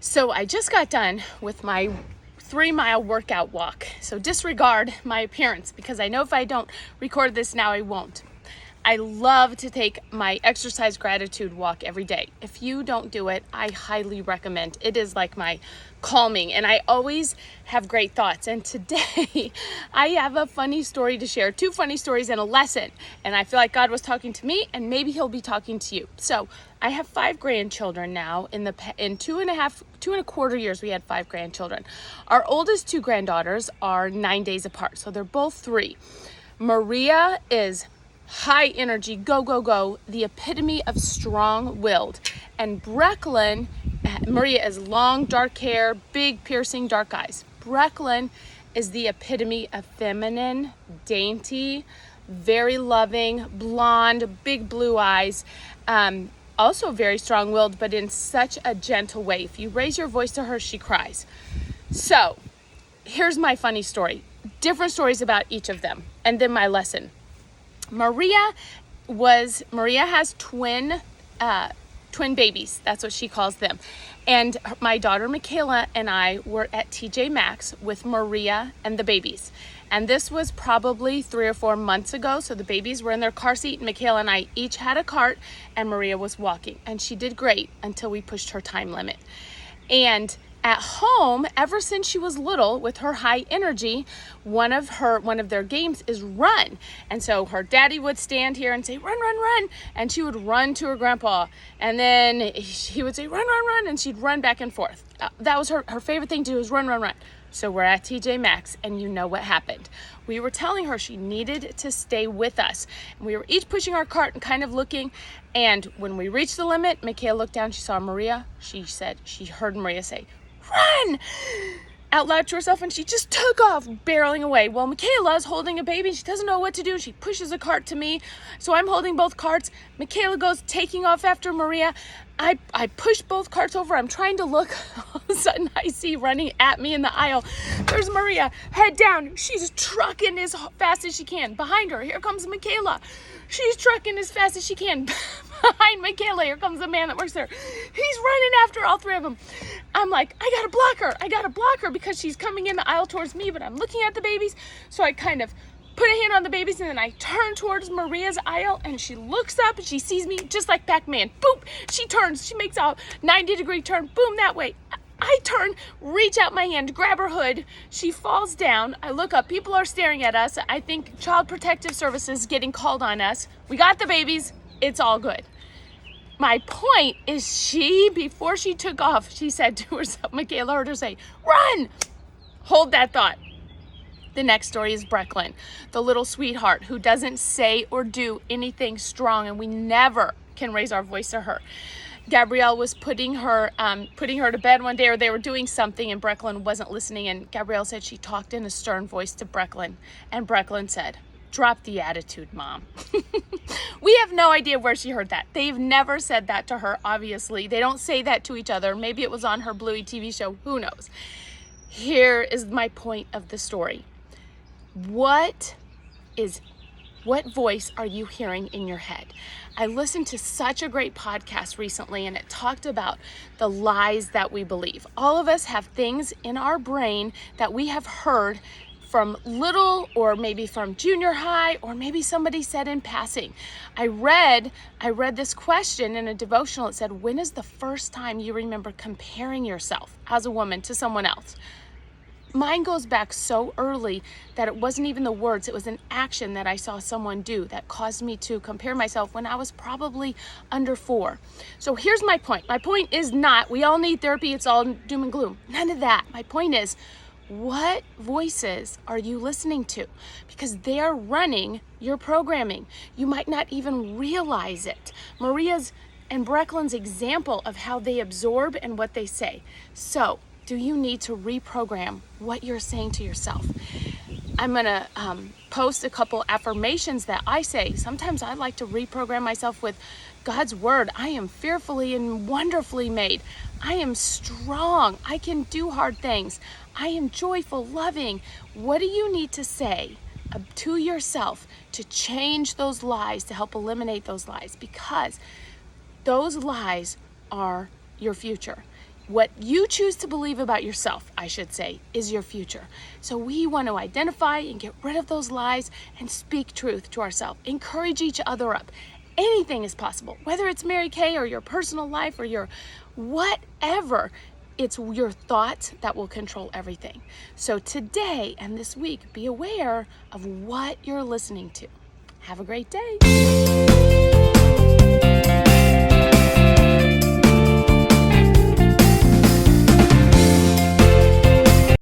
So I just got done with my 3-mile workout walk. So disregard my appearance because I know if I don't record this now, I won't. I love to take my exercise gratitude walk every day. If you don't do it, I highly recommend. It is like my calming, and I always have great thoughts. And today I have a funny story to share, 2 funny stories and a lesson. And I feel like God was talking to me, and maybe he'll be talking to you. So I have 5 grandchildren now. In 2.25 years, we had 5 grandchildren. Our oldest 2 granddaughters are 9 days apart. So they're both 3. Maria is high energy, go, go, go, the epitome of strong-willed. And Brecklin, Maria is long, dark hair, big, piercing, dark eyes. Brecklin is the epitome of feminine, dainty, very loving, blonde, big blue eyes. Also very strong-willed, but in such a gentle way. If you raise your voice to her, she cries. So here's my funny story. Different stories about each of them, and then my lesson. Maria has twin babies. That's what she calls them. And my daughter Michaela and I were at TJ Maxx with Maria and the babies. And this was probably 3 or 4 months ago. So the babies were in their car seat. Michaela and I each had a cart, and Maria was walking. And she did great until we pushed her time limit. And at home, ever since she was little, with her high energy, one of their games is run. And so her daddy would stand here and say, run, run, run. And she would run to her grandpa. And then he would say, run, run, run. And she'd run back and forth. That was her favorite thing to do, was run, run, run. So we're at TJ Maxx, and you know what happened. We were telling her she needed to stay with us. And we were each pushing our cart and kind of looking. And when we reached the limit, Michaela looked down, she saw Maria. She said, she heard Maria say, run, out loud to herself, and she just took off, barreling away. Well, Michaela's holding a baby. She doesn't know what to do. She pushes a cart to me, so I'm holding both carts. Michaela goes taking off after Maria. I push both carts over. I'm trying to look. All of a sudden, I see running at me in the aisle. There's Maria, head down. She's trucking as fast as she can. Behind her, here comes Michaela. She's trucking as fast as she can. Behind Michaela, here comes the man that works there. He's running after all 3 of them. I'm like, I gotta block her because she's coming in the aisle towards me, but I'm looking at the babies. So I kind of put a hand on the babies, and then I turn towards Maria's aisle, and she looks up and she sees me just like Pac-Man. Boop! She turns, she makes a 90-degree turn, boom, that way. I turn, reach out my hand, grab her hood. She falls down. I look up. People are staring at us. I think Child Protective Services is getting called on us. We got the babies. It's all good. My point is before she took off, she said to herself, Michaela heard her say, run! Hold that thought. The next story is Brecklin, the little sweetheart who doesn't say or do anything strong, and we never can raise our voice to her. Gabrielle was putting her to bed one day, or they were doing something, and Brecklin wasn't listening, and Gabrielle said she talked in a stern voice to Brecklin, and Brecklin said, drop the attitude, Mom. We have no idea where she heard that. They've never said that to her, obviously. They don't say that to each other. Maybe it was on her Bluey TV show. Who knows? Here is my point of the story. What voice are you hearing in your head? I listened to such a great podcast recently, and it talked about the lies that we believe. All of us have things in our brain that we have heard from little, or maybe from junior high, or maybe somebody said in passing. I read this question in a devotional. It said, when is the first time you remember comparing yourself as a woman to someone else? Mine goes back so early that it wasn't even the words, it was an action that I saw someone do that caused me to compare myself when I was probably under 4. So here's my point. My point is not, we all need therapy, it's all doom and gloom. None of that. My point is, what voices are you listening to? Because they are running your programming. You might not even realize it. Maria's and Brecklin's example of how they absorb and what they say. So, do you need to reprogram what you're saying to yourself? I'm going to post a couple affirmations that I say. Sometimes I like to reprogram myself with God's word. I am fearfully and wonderfully made. I am strong. I can do hard things. I am joyful, loving. What do you need to say to yourself to change those lies, to help eliminate those lies? Because those lies are your future. What you choose to believe about yourself, I should say, is your future. So we want to identify and get rid of those lies and speak truth to ourselves. Encourage each other up. Anything is possible, whether it's Mary Kay or your personal life or your whatever. It's your thoughts that will control everything. So today and this week, be aware of what you're listening to. Have a great day.